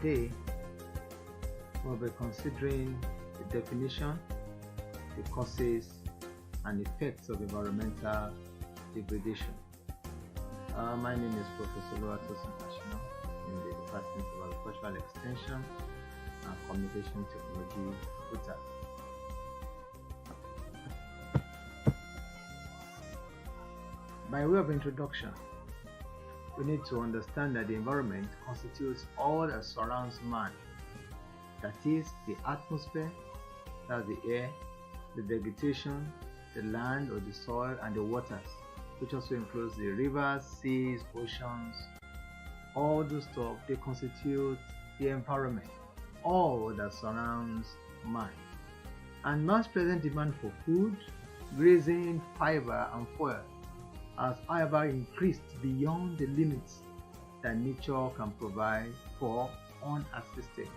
Today, we'll be considering the definition, the causes, and effects of environmental degradation. My name is Professor Loatos International in the Department of Agricultural Extension and Communication Technology, UTA. By way of introduction, we need to understand that the environment constitutes all that surrounds man. That is the atmosphere, that's the air, the vegetation, the land or the soil, and the waters, which also includes the rivers, seas, oceans. All those stuff, they constitute the environment, all that surrounds man. And man's present demand for food, grazing, fiber, and fuel has however increased beyond the limits that nature can provide for unassisted.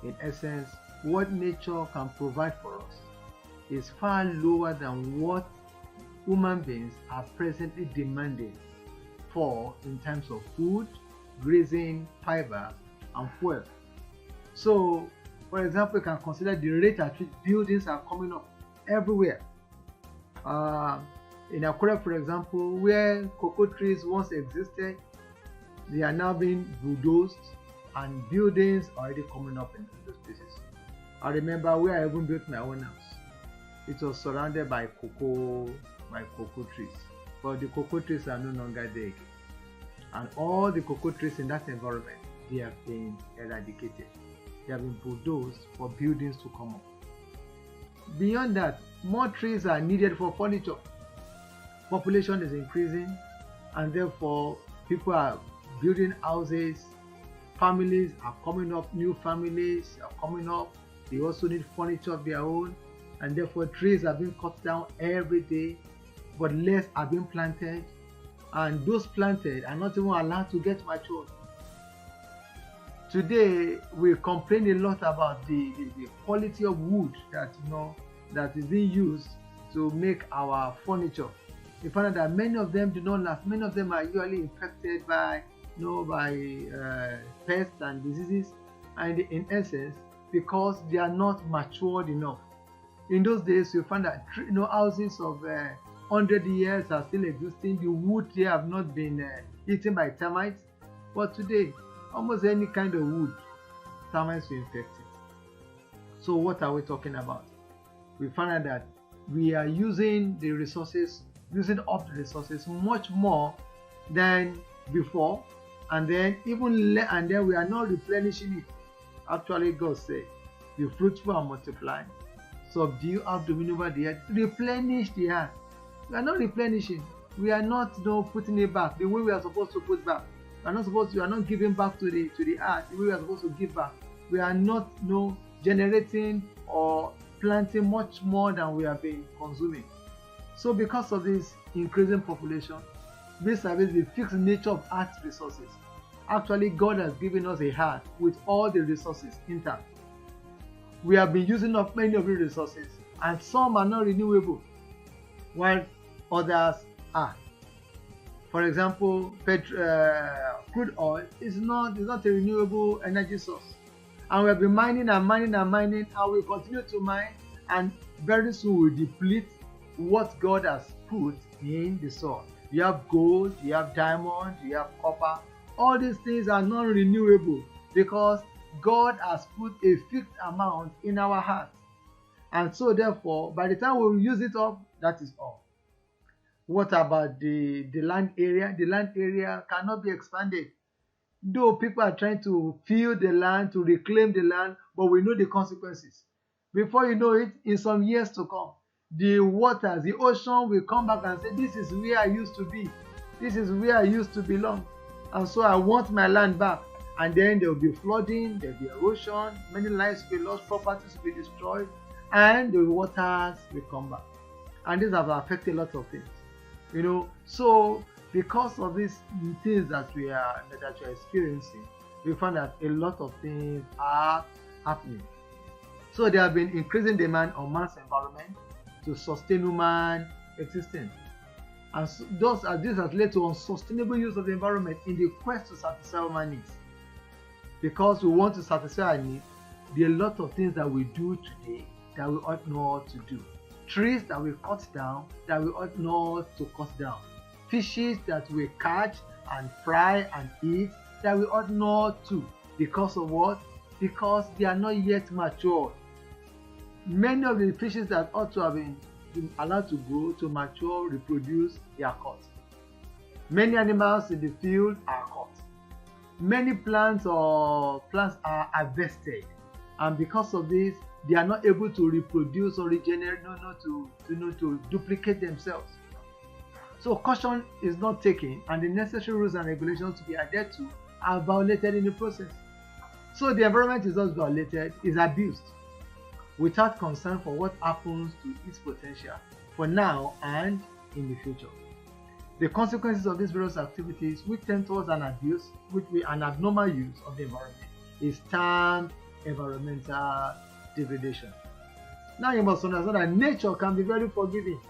In essence, what nature can provide for us is far lower than what human beings are presently demanding for in terms of food, grazing, fiber, and fuel. So, for example, you can consider the rate at which buildings are coming up everywhere. In Akure, for example, where cocoa trees once existed, they are now being bulldozed and buildings are already coming up in those places. I remember where I even built my own house. It was surrounded by cocoa trees, but the cocoa trees are no longer there again. And all the cocoa trees in that environment, they have been eradicated. They have been bulldozed for buildings to come up. Beyond that, more trees are needed for furniture. Population is increasing, and therefore people are building houses, families are coming up, new families are coming up. They also need furniture of their own, and therefore trees are being cut down every day, but less are being planted, and those planted are not even allowed to get matured. Today we complain a lot about the quality of wood that is being used to make our furniture. We find out that many of them do not last. Many of them are usually infected by pests and diseases, and in essence, because they are not matured enough. In those days, you find that houses of 100 years are still existing. The wood they have not been eaten by termites. But today, almost any kind of wood, termites will infect it. So what are we talking about? We find out that we are using up the resources much more than before, and then we are not replenishing it. Actually, God said, "Be fruitful and multiply, subdue, have dominion over the earth, replenish the earth." We are not replenishing. We are not putting it back the way we are supposed to put back. We are not giving back to the earth the way we are supposed to give back. We are not generating or planting much more than we have been consuming. So because of this increasing population, vis-a-vis the fixed nature of earth's resources, actually God has given us a earth with all the resources intact. We have been using up many of the resources, and some are not renewable, while others are. For example, crude oil is not a renewable energy source, and we have been mining and we continue to mine, and very soon we deplete what God has put in the soil. You have gold, you have diamond, you have copper. All these things are not renewable because God has put a fixed amount in our heart. And so therefore, by the time we use it up, that is all. What about the land area? The land area cannot be expanded. Though people are trying to fill the land, to reclaim the land, but we know the consequences. Before you know it, in some years to come, the waters, the ocean will come back and say, "This is where I used to be. This is where I used to belong. And so I want my land back." And then there will be flooding, there will be erosion, many lives will be lost, properties will be destroyed, and the waters will come back. And this has affected a lot of things. So because of these things that we are experiencing, we find that a lot of things are happening. So there have been increasing demand on man's environment to sustain human existence. And so this has led to unsustainable use of the environment in the quest to satisfy human needs. because we want to satisfy our needs, there are a lot of things that we do today that we ought not to do. Trees that we cut down that we ought not to cut down. Fishes that we catch and fry and eat that we ought not to. Because of what? Because they are not yet mature. Many of the fishes that ought to have been allowed to grow, to mature, reproduce, they are caught. Many animals in the field are caught. Many plants are harvested, and because of this, they are not able to reproduce or regenerate, to duplicate themselves. So caution is not taken, and the necessary rules and regulations to be adhered to are violated in the process. So the environment is not violated, is abused, without concern for what happens to its potential for now and in the future. The consequences of these various activities, which tend towards an abuse, an abnormal use of the environment, is termed environmental degradation. Now you must understand that nature can be very forgiving.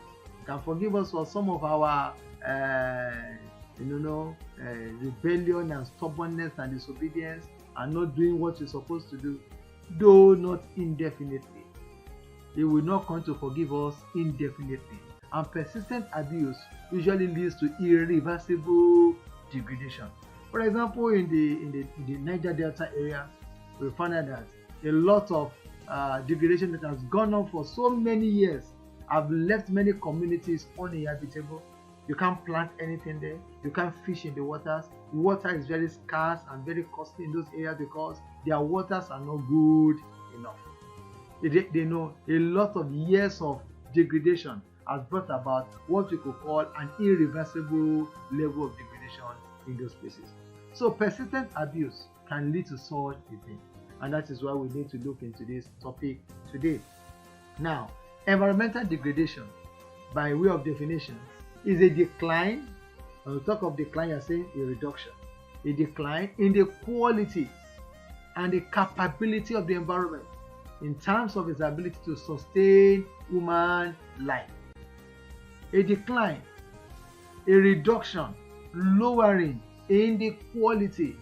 It can forgive us for some of our rebellion and stubbornness and disobedience and not doing what you're supposed to do, though not indefinitely. It will not come to forgive us indefinitely. And persistent abuse usually leads to irreversible degradation. For example, in the Niger Delta area, we found out that a lot of degradation that has gone on for so many years have left many communities uninhabitable. You can't plant anything there. You can't fish in the waters. Water is very scarce and very costly in those areas because their waters are not good enough. They know a lot of years of degradation has brought about what we could call an irreversible level of degradation in those places. So persistent abuse can lead to such a thing, and that is why we need to look into this topic today. Now, environmental degradation, by way of definition, is a decline. When we talk of decline, you're saying a reduction, a decline in the quality and the capability of the environment in terms of its ability to sustain human life. A decline, a reduction, lowering in the quality.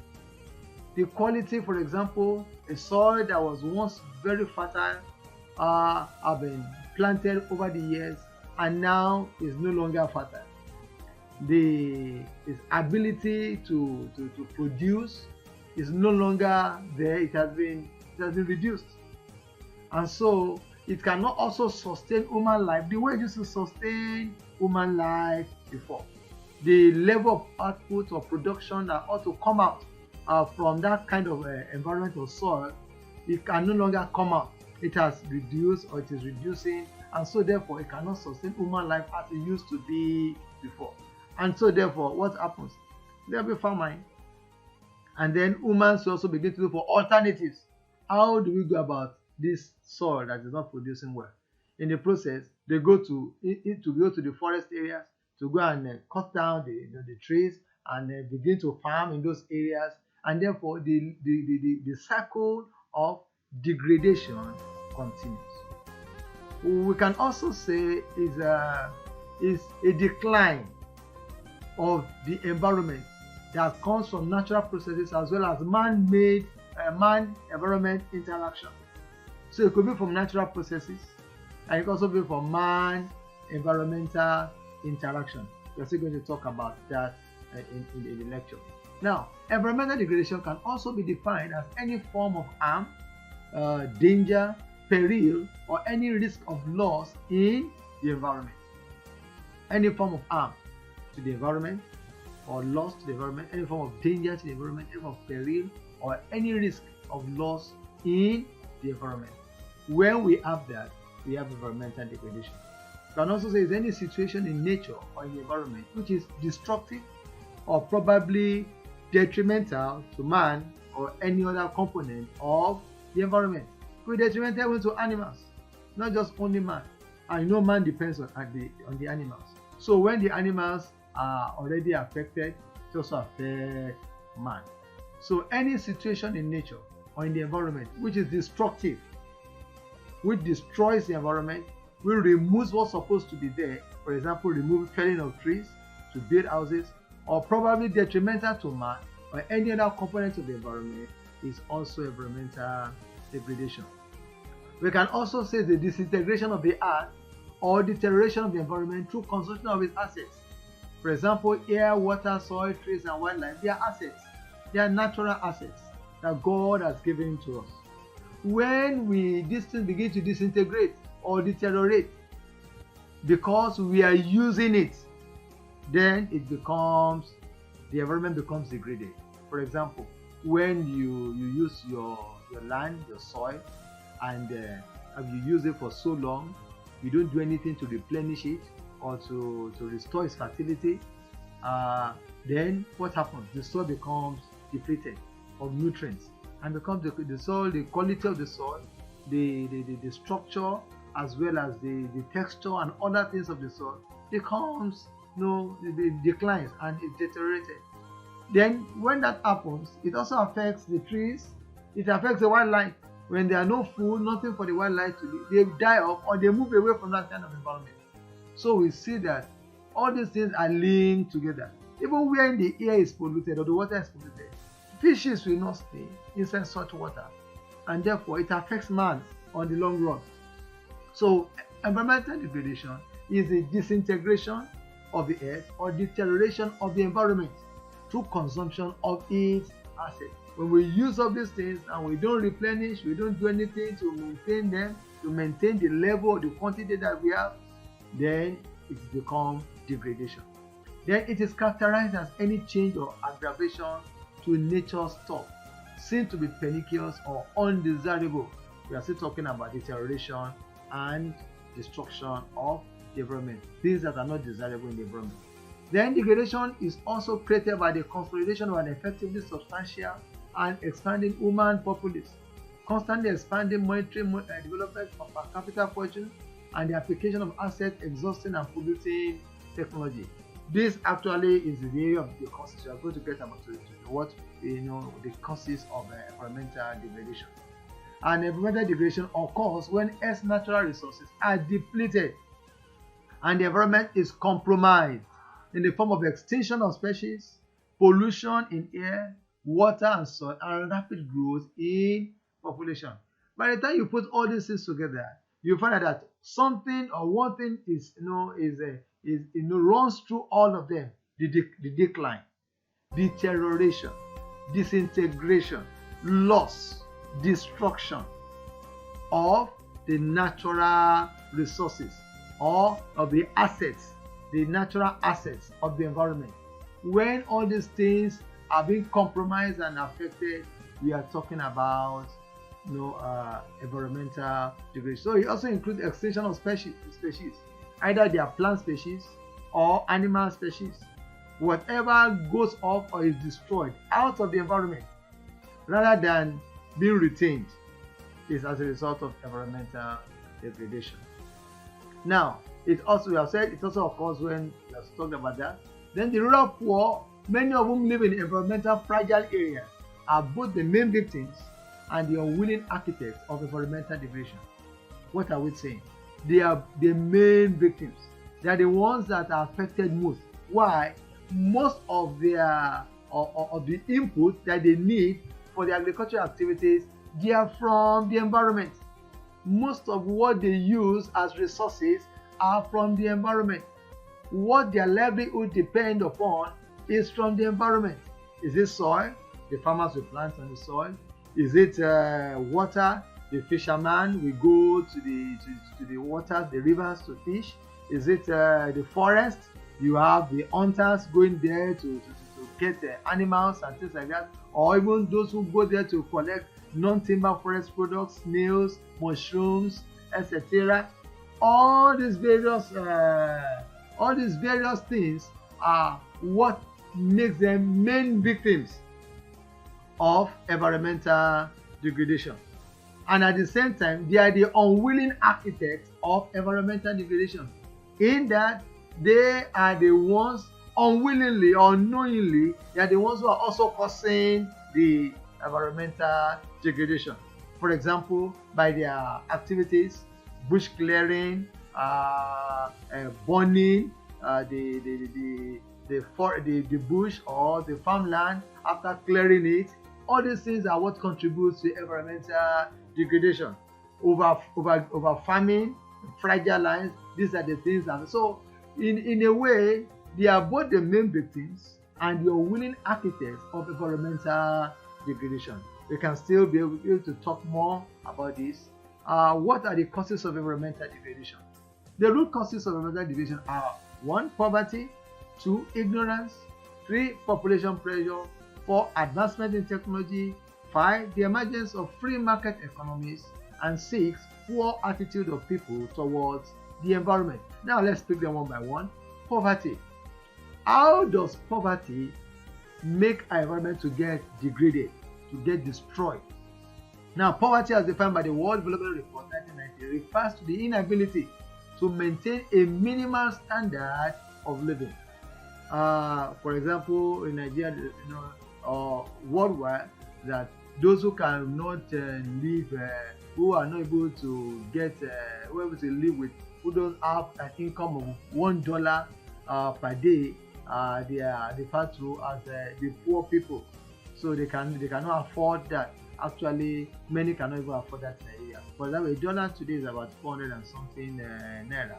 The quality, for example, a soil that was once very fertile have been planted over the years and now is no longer fertile. Its ability to produce is no longer there. It has been reduced, and so it cannot also sustain human life the way it used to sustain human life before. The level of output or production that ought to come out from that kind of environment or soil, it can no longer come out. It has reduced or it is reducing, and so therefore it cannot sustain human life as it used to be before. And so therefore what happens? There will be famine, and then humans will also begin to look for alternatives. How do we go about this soil that is not producing well? In the process, they go to the forest areas to go and cut down the trees and begin to farm in those areas, and therefore the cycle of degradation continues. We can also say is a decline of the environment that comes from natural processes as well as man-made man-environment interaction. So it could be from natural processes, and it can also be from man-environmental interaction. We're still going to talk about that in the lecture. Now, environmental degradation can also be defined as any form of harm, danger, peril, or any risk of loss in the environment. Any form of harm to the environment or loss to the environment, any form of danger to the environment, any form of peril, or any risk of loss in the environment. When we have that, we have environmental degradation. You can also say is any situation in nature or in the environment which is destructive or probably detrimental to man or any other component of the environment. It will be detrimental even to animals, not just only man. And man depends on the animals. So when the animals are already affected, it also affects man. So any situation in nature or in the environment which is destructive, which destroys the environment, which removes what's supposed to be there, for example, felling of trees to build houses, or probably detrimental to man or any other component of the environment, is also environmental degradation. We can also say the disintegration of the earth or deterioration of the environment through consumption of its assets. For example, air, water, soil, trees, and wildlife, they are assets. They are natural assets that God has given to us. When these things begin to disintegrate or deteriorate because we are using it, then the environment becomes degraded. For example, when you use your land, your soil, and you use it for so long, you don't do anything to replenish it or to restore its fertility, then what happens? The soil becomes depleted of nutrients, and becomes the soil, the quality of the soil, the structure, as well as the texture and other things of the soil becomes it declines and it deteriorated. Then when that happens, it also affects the trees, it affects the wildlife. When there are no food, nothing for the wildlife to live, they die off or they move away from that kind of environment. So we see that all these things are linked together. Even when the air is polluted or the water is polluted, fishes will not stay inside such water, and therefore it affects man on the long run. So environmental degradation is the disintegration of the earth or deterioration of the environment through consumption of its assets. When we use up these things and we don't replenish, we don't do anything to maintain them, to maintain the level, the quantity that we have, then it becomes degradation. Then it is characterized as any change or aggravation to nature's stock, seen to be pernicious or undesirable. We are still talking about deterioration and destruction of the environment, things that are not desirable in the environment. Then degradation is also created by the consolidation of an effectively substantial and expanding human populace, constantly expanding monetary development of per capita fortune, and the application of asset exhausting and polluting technology. This actually is the area of the causes. We are going to get about what the causes of environmental degradation. And environmental degradation occurs when Earth's natural resources are depleted and the environment is compromised in the form of extinction of species, pollution in air, water and soil, and rapid growth in population. By the time you put all these things together, you find out that something or one thing runs through all of them: the decline, deterioration, disintegration, loss, destruction of the natural resources or of the assets, the natural assets of the environment. When all these things are being compromised and affected, we are talking about environmental degradation. So it also includes extinction of species. Either they are plant species or animal species. Whatever goes off or is destroyed out of the environment rather than being retained is as a result of environmental degradation. Now, we have said it also occurs when we have talked about that. Then the rural poor, many of whom live in environmental fragile areas, are both the main victims and the unwilling architects of environmental degradation. What are we saying? They are the main victims. They are the ones that are affected most. Why? Most of their of the input that they need for the agricultural activities, they are from the environment. Most of what they use as resources are from the environment. What their livelihood depends upon is from the environment. Is it soil? The farmers will plant on the soil. Is it water? The fisherman will go to the waters, the rivers to fish. Is it the forest? You have the hunters going there to get animals and things like that. Or even those who go there to collect non-timber forest products, snails, mushrooms, etc. All these various things are what makes them main victims of environmental degradation. And at the same time, they are the unwilling architects of environmental degradation, in that they are the ones unwillingly or unknowingly, they are the ones who are also causing the environmental degradation. For example, by their activities, bush clearing, burning the bush or the farmland after clearing it, All these things are what contributes to environmental degradation. Over farming, fragile lands, these are the things that, so in a way, they are both the main victims and your willing architects of environmental degradation. We can still be able to talk more about this. What are the causes of environmental degradation? The root causes of environmental degradation are 1. Poverty, 2. Ignorance, 3. Population pressure, 4. Advancement in technology, 5. The emergence of free market economies, and 6. Poor attitude of people towards the environment. Now let's pick them one by one. Poverty. How does poverty make our environment to get degraded, to get destroyed? Now, poverty as defined by the World Development Report 1990 refers to the inability to maintain a minimal standard of living. For example, in Nigeria, worldwide, that those who cannot live, who are not able to get, who are able to live with, who don't have an income of $1 per day, they are referred to as the poor people. So they cannot afford that. Actually, many cannot even afford that in Nigeria. For example, $1 today is about 400 and something naira.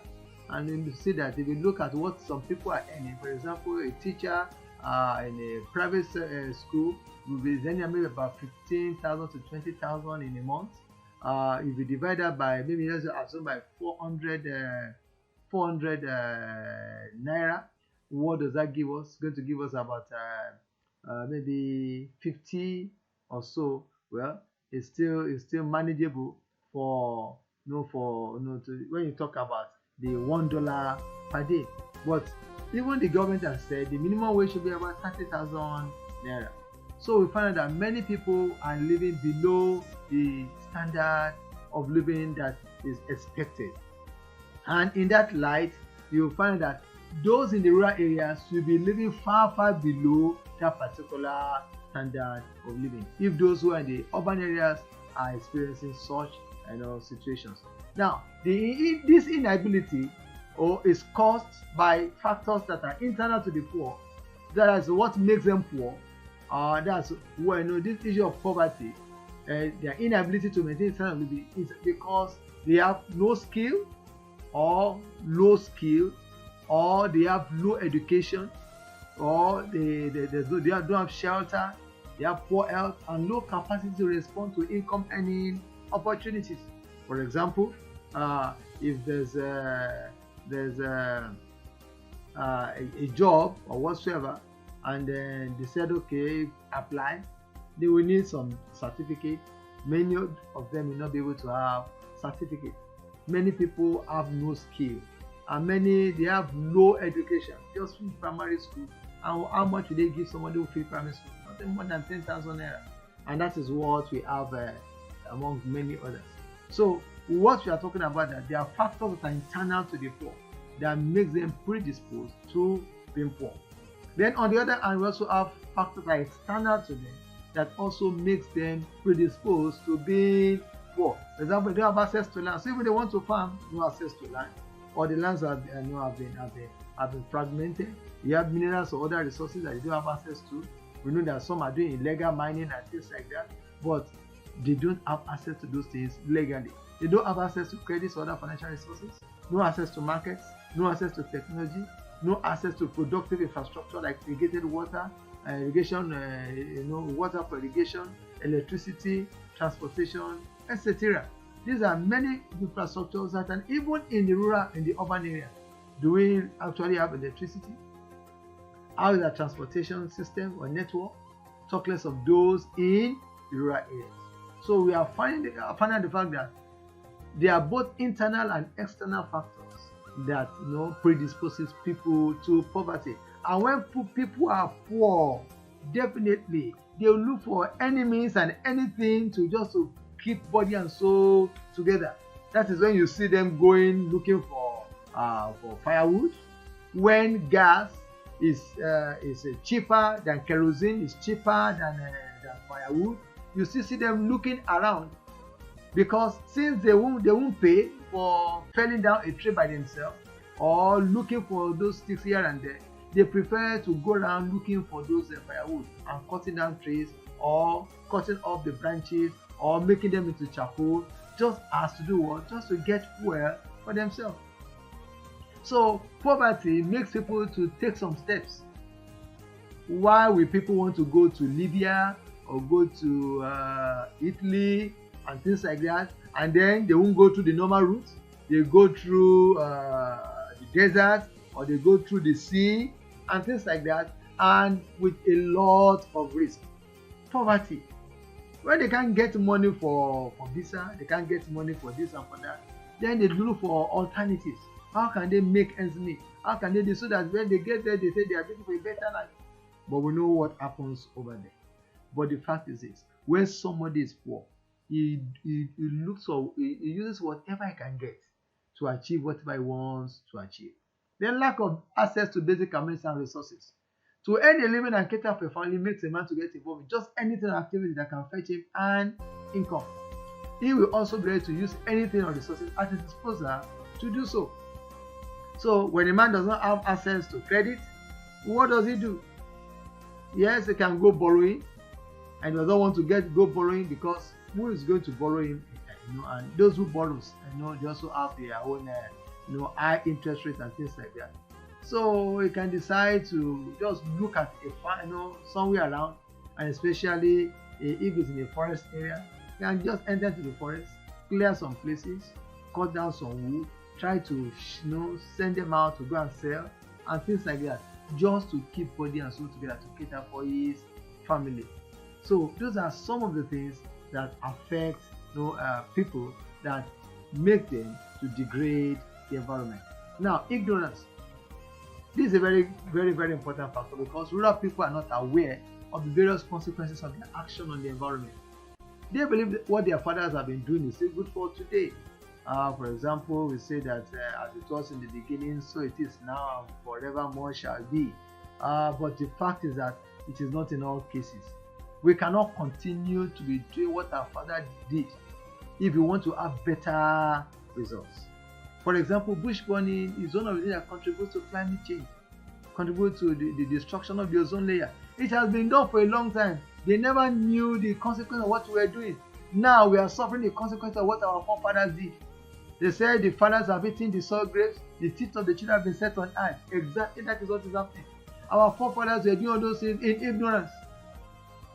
And you see that if you look at what some people are earning, for example, a teacher in a private school will be earning maybe about 15,000 to 20,000 in a month. If you divide that by, maybe let's assume by 400 naira, what does that give us? It's going to give us about maybe 50 or so. Well, it's still manageable for when you talk about the $1 per day. But even the government has said the minimum wage should be about 30,000 naira. So we find out that many people are living below the standard of living that is expected. And in that light, you find that those in the rural areas will be living far, far below that particular standard of living, if those who are in the urban areas are experiencing such situations. Now, this inability is caused by factors that are internal to the poor. That is what makes them poor. That's why this issue of poverty, their inability to maintain standard of living, is because they have no skill or low skill, or they have low education, or they don't have shelter, they have poor health and low capacity to respond to income earning opportunities. For example, if there's a job or whatsoever, and then they said, okay, apply, they will need some certificate. Many of them will not be able to have certificate. Many people have no skill, and many they have low education, just finished primary school. And how much will they give somebody who finished primary school? Nothing more than 10,000 naira. And that is what we have among many others. So what we are talking about, that there are factors that are internal to the poor that makes them predisposed to being poor. Then on the other hand, we also have factors that are external to them that also makes them predisposed to being poor. For example, they don't have access to land. So if they want to farm, no access to land, or the lands have been fragmented. You have minerals or other resources that they don't have access to. We know that some are doing illegal mining and things like that, but they don't have access to those things legally. They don't have access to credits or other financial resources, no access to markets, no access to technology, no access to productive infrastructure like irrigated water, water for irrigation, electricity, transportation, etc. These are many infrastructures that, and even in the rural, in the urban area, do we actually have electricity? How is our transportation system or network? Talk less of those in the rural areas. So we are finding the fact that there are both internal and external factors that predisposes people to poverty. And when people are poor, definitely they will look for any means and anything to keep body and soul together. That is when you see them going looking for firewood. When gas is cheaper than kerosene, is cheaper than firewood, you still see them looking around, because since they won't pay for felling down a tree by themselves or looking for those sticks here and there, they prefer to go around looking for those firewood and cutting down trees or cutting off the branches or making them into charcoal, just as to do what? Just to get fuel for themselves. So poverty makes people to take some steps. Why will people want to go to Libya or go to Italy and things like that, and then they won't go through the normal route? They go through the desert, or they go through the sea and things like that, and with a lot of risk. Poverty. When they can't get money for visa, they can't get money for this and for that, then they look for alternatives. How can they make ends meet? How can they do so that when they get there, they say they are looking for a better life? But we know what happens over there. But the fact is this: when somebody is poor, he looks for, he uses whatever he can get to achieve whatever he wants to achieve. Then lack of access to basic amenities and resources. To earn a living and cater for a family makes a man to get involved in just anything or activity that can fetch him an income. He will also be ready to use anything or resources at his disposal to do so. So when a man does not have access to credit, what does he do? Yes, he can go borrowing, and he doesn't want to go borrowing because who is going to borrow him? And those who borrows, they also have their own high interest rates and things like that. So he can decide to just look at somewhere around, and especially if it's in a forest area, he can just enter into the forest, clear some places, cut down some wood, try to send them out to go and sell and things like that, just to keep body and soul together to cater for his family. So those are some of the things that affect people, that make them to degrade the environment. Now, ignorance. This is a very, very, very important factor, because rural people are not aware of the various consequences of their action on the environment. They believe that what their fathers have been doing is still good for today. For example, we say that as it was in the beginning, so it is now, and forevermore shall be. But the fact is that it is not in all cases. We cannot continue to be doing what our father did if we want to have better results. For example, bush burning is one of the things that contributes to climate change, contributes to the destruction of the ozone layer. It has been done for a long time. They never knew the consequence of what we were doing. Now we are suffering the consequence of what our forefathers did. They said the fathers have eaten the sour grapes, the teeth of the children have been set on high. Exactly, that is what is happening. Our forefathers were doing all those things in ignorance.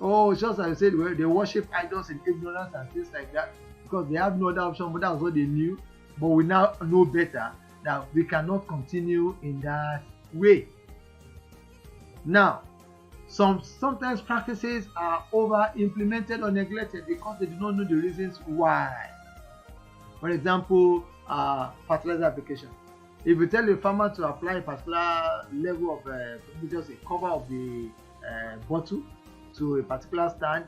Oh, just as I said, they worship idols in ignorance and things like that, because they have no other option, but that was what they knew. But we now know better that we cannot continue in that way. Now, sometimes practices are over-implemented or neglected because they do not know the reasons why. For example, fertilizer application. If you tell a farmer to apply a particular level of, just a cover of the bottle to a particular stand,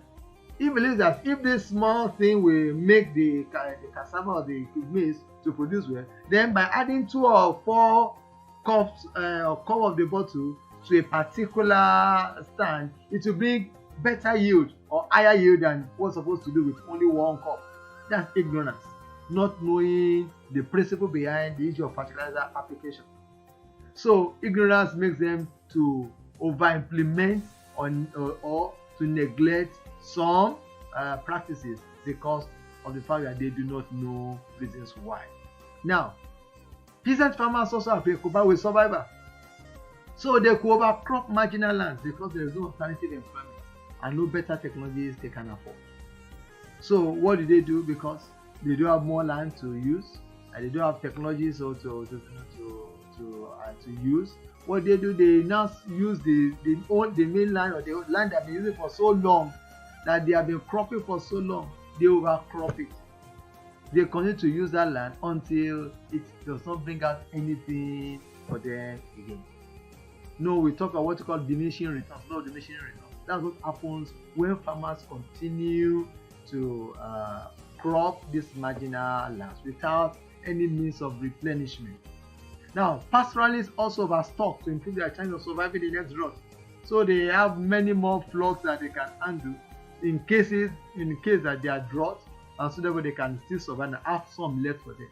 he believes that if this small thing will make the cassava or the maize to produce well, then by adding 2 or 4 cups or cup of the bottle to a particular stand, it will bring better yield or higher yield than what's supposed to do with only 1 cup. That's ignorance, not knowing the principle behind the issue of fertilizer application. So ignorance makes them to over-implement or to neglect some practices because of the fact that they do not know reasons why. Now, peasant farmers also are preoccupied with survival. So they could overcrop marginal lands because there is no alternative employment and no better technologies they can afford. So what do they do? Because they do have more land to use and they do have technologies to use. What they do, they now use the main land, or the land that they've been using for so long, that they have been cropping for so long, they overcrop it. They continue to use that land until it does not bring out anything for them again. No, we talk about what we call diminishing returns. No diminishing returns. That's what happens when farmers continue to crop these marginal lands without any means of replenishment. Now, pastoralists also overstock to improve their chance of surviving the next drought. So they have many more flocks that they can handle in case that they are drought, and so therefore they can still survive and have some left for them.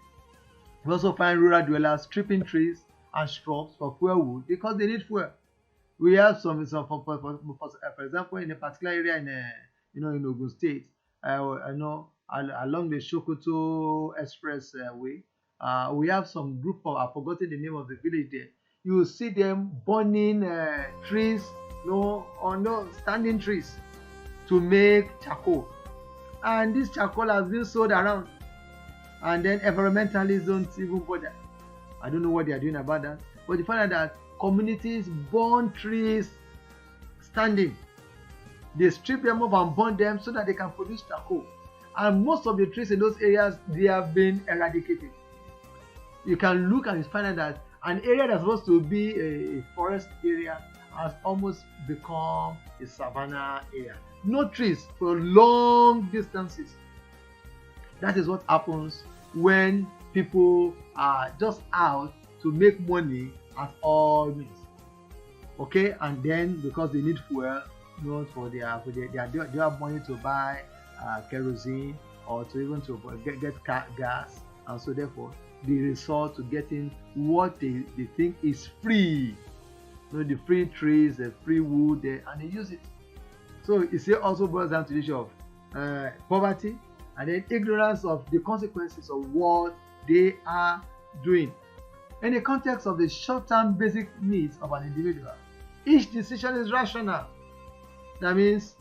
We also find rural dwellers stripping trees and shrubs for fuel wood because they need fuel. We have some for example, in a particular area in Ogun State, I know along the Sokoto Expressway, we have some group of, I've forgotten the name of the village there. You will see them burning trees, or no standing trees to make charcoal. And this charcoal has been sold around, and then environmentalists don't even bother. I don't know what they are doing about that, but you find out that communities burn trees standing. They strip them off and burn them so that they can produce charcoal. And most of the trees in those areas, they have been eradicated. You can look and find out that an area that's supposed to be a forest area has almost become a savanna area. No trees for long distances. That is what happens when people are just out to make money at all means. Okay, and then because they need fuel, for they have money to buy kerosene, or to even to get gas, and so therefore they resort to getting what they think is free. The free trees, the free wood, and they use it. So it also boils down to the issue of poverty, and then ignorance of the consequences of what they are doing. In the context of the short-term basic needs of an individual, each decision is rational. That means,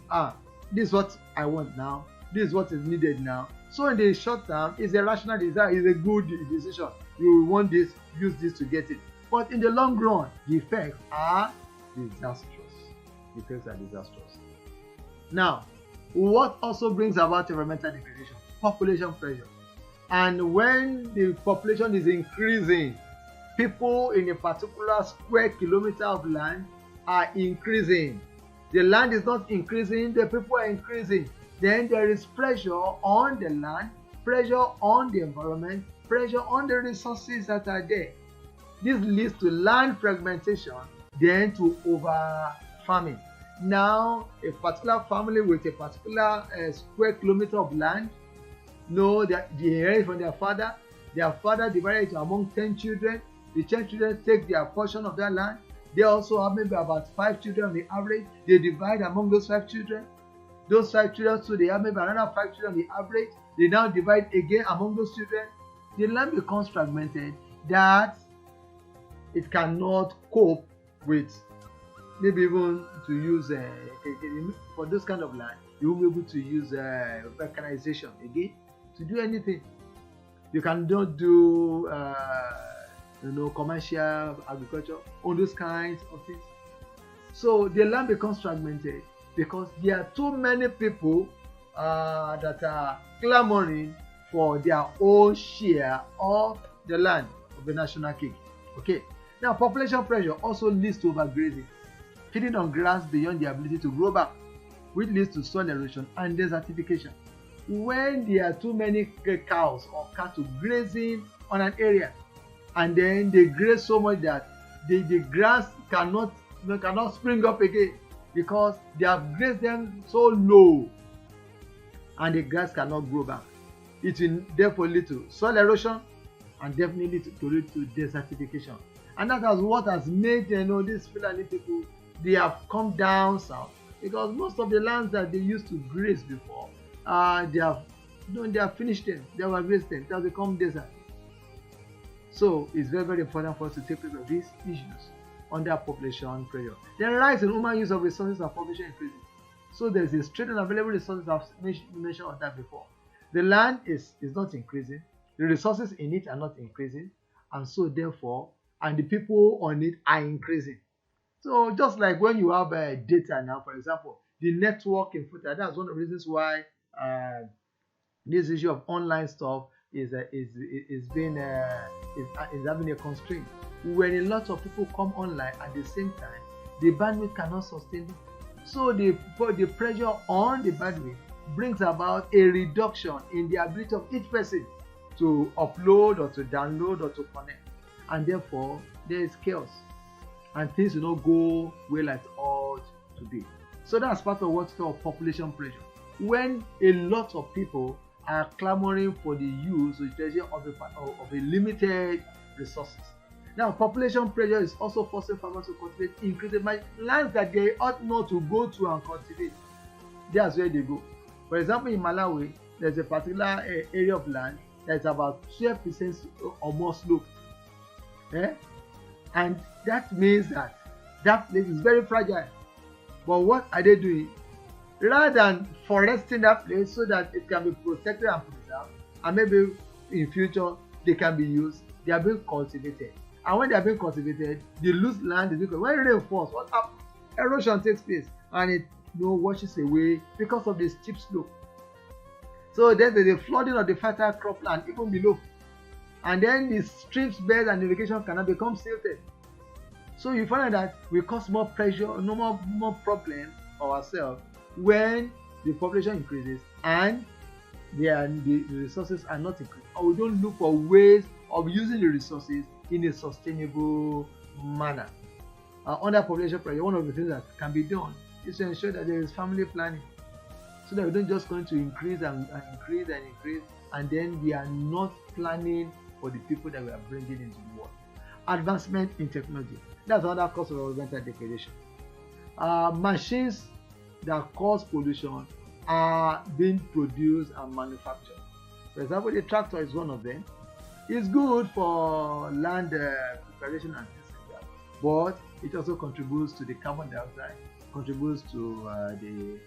this is what I want now, this is what is needed now. So in the short term, it's a rational desire, it's a good decision. You want this, use this to get it. But in the long run, the effects are disastrous. Now, what also brings about environmental degradation? Population pressure. And when the population is increasing, people in a particular square kilometer of land are increasing. The land is not increasing, the people are increasing. Then there is pressure on the land, pressure on the environment, pressure on the resources that are there. This leads to land fragmentation, then to over farming. Now, a particular family with a particular square kilometer of land, they inherit from their father divided it among 10 children. The 10 children take their portion of that land. They also have maybe about 5 children on the average. They divide among those 5 children. Those 5 children, so they have maybe another 5 children on the average. They now divide again among those children. The land becomes fragmented that it cannot cope with, maybe even to use for this kind of land, you won't be able to use mechanization again to do anything. You cannot do commercial agriculture, all those kinds of things. So the land becomes fragmented because there are too many people that are clamoring for their own share of the land of the national cake. Okay. Now, population pressure also leads to overgrazing, feeding on grass beyond the ability to grow back, which leads to soil erosion and desertification. When there are too many cows or cattle grazing on an area, and then they graze so much that the grass cannot spring up again because they have grazed them so low, and the grass cannot grow back. It will therefore lead to soil erosion and definitely to lead to desertification. And that is what has made these Fulani people, they have come down south, because most of the lands that they used to graze before, they have finished them, they have grazed them, they have become desert. So it's very, very important for us to take note of these issues under population pressure. The rise in human use of resources and population increasing. So there's a straight and available resources. I've mentioned on that before. The land is not increasing, the resources in it are not increasing, and so therefore, and the people on it are increasing. So just like when you have data now, for example, the network in Futa, that's one of the reasons why this issue of online stuff is having a constraint. When a lot of people come online at the same time, the bandwidth cannot sustain it. So the pressure on the bandwidth brings about a reduction in the ability of each person to upload or to download or to connect, and therefore there is chaos and things will not go well as ought to be. So that's part of what's called population pressure. When a lot of people are clamoring for the use or utilization of a limited resources. Now, population pressure is also forcing farmers to cultivate increasing lands that they ought not to go to and cultivate. that's where they go. For example, in Malawi, there's a particular area of land that's about 12% or more slope. Eh? And that means that that place is very fragile. But what are they doing? Rather than foresting that place so that it can be protected and preserved, and maybe in future they can be used, they are being cultivated. And when they are being cultivated, they lose land. When rain falls, what happens? Erosion takes place, and it washes away because of the steep slope. So there's the flooding of the fertile cropland even below, and then the streams, beds, and irrigation cannot become silted. So you find that we cause more pressure, more problem for ourselves when the population increases and the resources are not increased, or we don't look for ways of using the resources in a sustainable manner. Under population pressure, one of the things that can be done is to ensure that there is family planning, so that we don't just going to increase and increase and increase, and then we are not planning for the people that we are bringing into the world. Advancement in technology, that's another cause of environmental degradation. Machines that cause pollution are being produced and manufactured. For example, the tractor is one of them. It's good for land preparation and things like that, but it also contributes to the carbon dioxide, contributes to the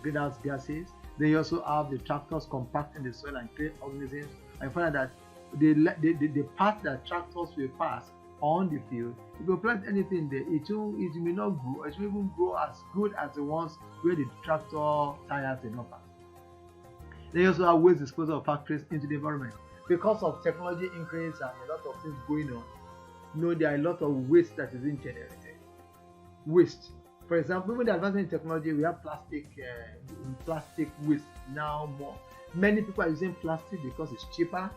greenhouse gases. Then you also have the tractors compacting the soil and create organisms. And you find out that the path that tractors will pass on the field, if you plant anything there, it may not grow, or it may even grow as good as the ones where the tractor tires did not pass. Then you also have waste disposal of factories into the environment. Because of technology increase and a lot of things going on, there are a lot of waste that is being generated. Waste. For example, even the advancement in technology, we have plastic waste now more. Many people are using plastic because it's cheaper.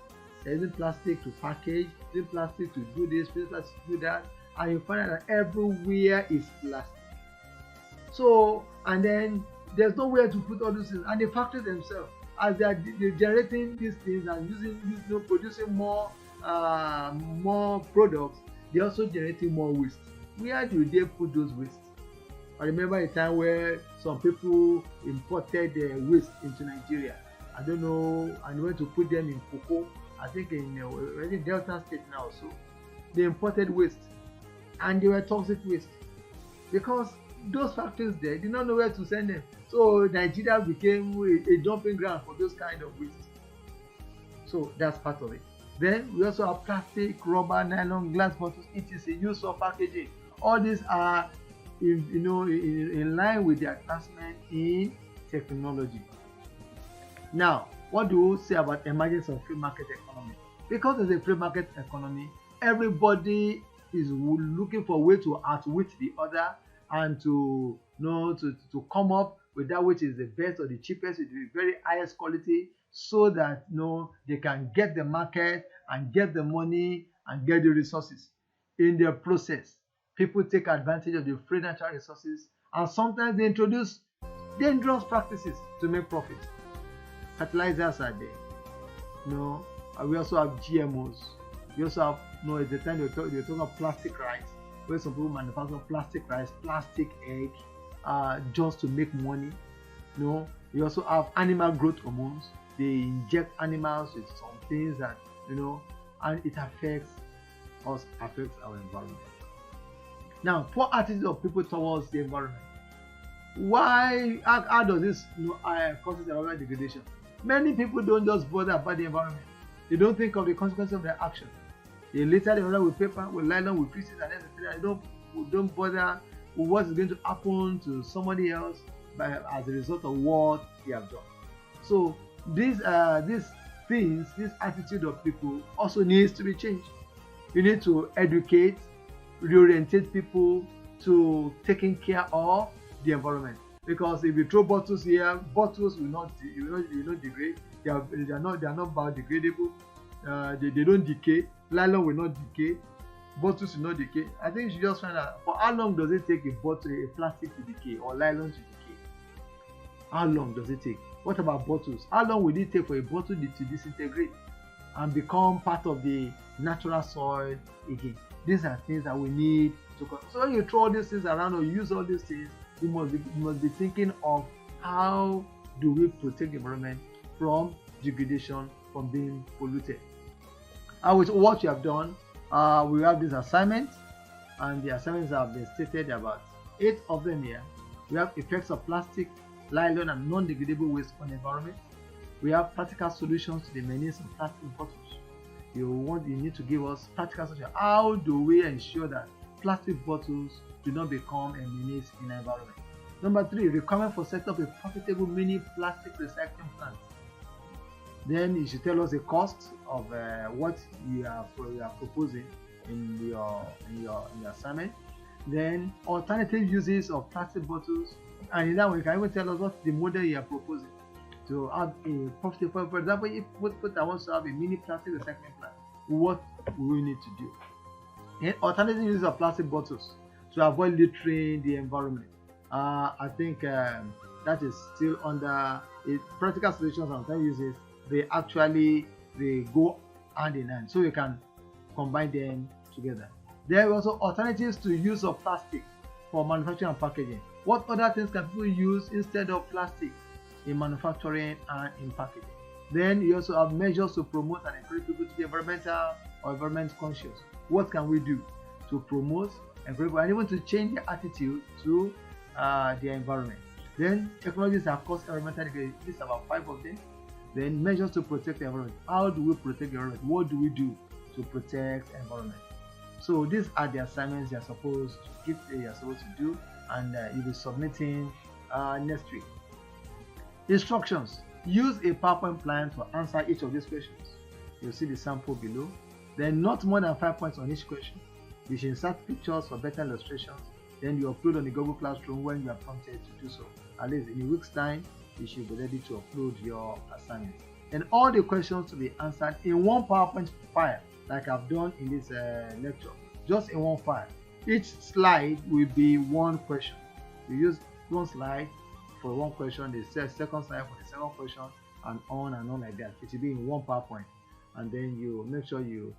They're using plastic to package, using plastic to do this, plastic to do that, and you find out that everywhere is plastic. So, and then there's nowhere to put all these things, and the factories themselves, as they're generating these things and producing more products, they're also generating more waste. Where do they put those wastes? I remember a time where some people imported waste into Nigeria. I don't know, and went to put them in cocoa. I think in Delta State now. So they imported waste, and they were toxic waste because those factories there did not know where to send them. So Nigeria became a dumping ground for those kind of waste. So that's part of it. Then we also have plastic, rubber, nylon, glass bottles, etc. used for packaging. All these are in line with the advancement in technology. Now, what do you say about emergence of free market economy? Because there's a free market economy, everybody is looking for a way to outwit the other and to come up with that which is the best or the cheapest with the very highest quality, so that they can get the market and get the money and get the resources. In their process, people take advantage of the free natural resources, and sometimes they introduce dangerous practices to make profit. Fertilizers are there. And we also have GMOs. We also have, at the time they talk about plastic rice, where some people manufacture plastic rice, plastic egg, just to make money. We also have animal growth hormones. They inject animals with some things that, and it affects us, affects our environment. Now, poor attitude of people towards the environment. Why? How does this causes environmental degradation? Many people don't just bother about the environment. They don't think of the consequences of their action. They litter the environment with paper, with nylon, with pieces, and everything. They don't bother with what is going to happen to somebody else as a result of what they have done. So these things, this attitude of people also needs to be changed. You need to educate, reorientate people to taking care of the environment. Because if you throw bottles here, bottles will not degrade. They are not biodegradable. They don't decay. Nylon will not decay. Bottles will not decay. I think you should just find out for how long does it take a plastic to decay or nylon to decay. How long does it take? What about bottles? How long will it take for a bottle to disintegrate and become part of the natural soil again? These are things that we need to. So when you throw all these things around or use all these things, we must be thinking of how do we protect the environment from degradation, from being polluted. And with what you have done, we have this assignment, and the assignments have been stated about 8 of them here. We have effects of plastic, nylon, and non-degradable waste on the environment. We have practical solutions to the menace of plastic bottles. You need to give us practical solutions. How do we ensure that plastic bottles do not become a menace in the environment? Number 3, requirement for setting up a profitable mini plastic recycling plant. Then you should tell us the cost of what you are proposing in your assignment. Then alternative uses of plastic bottles, and in that way you can even tell us what the model you are proposing to have a profitable. For example, if I want to have a mini plastic recycling plant, what will we need to do? And alternative uses of plastic bottles to avoid littering the environment. I think that is still under practical solutions and alternative uses. They go hand in hand, so we can combine them together. There are also alternatives to use of plastic for manufacturing and packaging. What other things can people use instead of plastic in manufacturing and in packaging? Then you also have measures to promote and encourage people to be environmental or environment conscious. What can we do to promote, encourage, and even to change their attitude to their environment? Then technologies that cause environmental degradation. These are about 5 of them. Then measures to protect the environment. How do we protect the environment? What do we do to protect the environment? So these are the assignments you're supposed to do, and you'll be submitting next week. Instructions: use a PowerPoint plan to answer each of these questions. You'll see the sample below. Then not more than 5 points on each question. You should insert pictures for better illustrations. Then you upload on the Google Classroom when you are prompted to do so. At least in a week's time, you should be ready to upload your assignment. And all the questions to be answered in one PowerPoint file, like I've done in this lecture, just in one file. Each slide will be one question. You use one slide for one question, the second slide for the second question, and on like that. It will be in one PowerPoint, and then you make sure you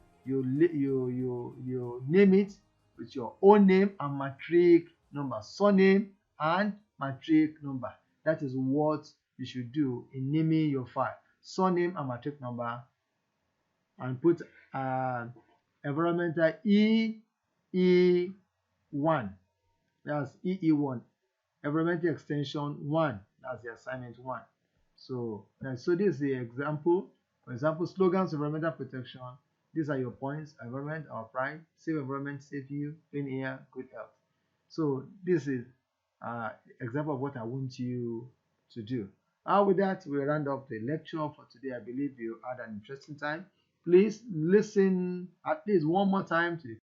name it with your own name and matric number, surname and matric number. That is what you should do in naming your file: surname and matric number, and put environmental EE1. That's EE1. Environmental extension 1. That's the assignment 1. So this is the example. For example, slogans: environmental protection. These are your points: environment, our pride; safe environment, save you; clean air, good health. So this is example of what I want you to do. With that, we round up the lecture for today. I believe you had an interesting time. Please listen at least one more time to the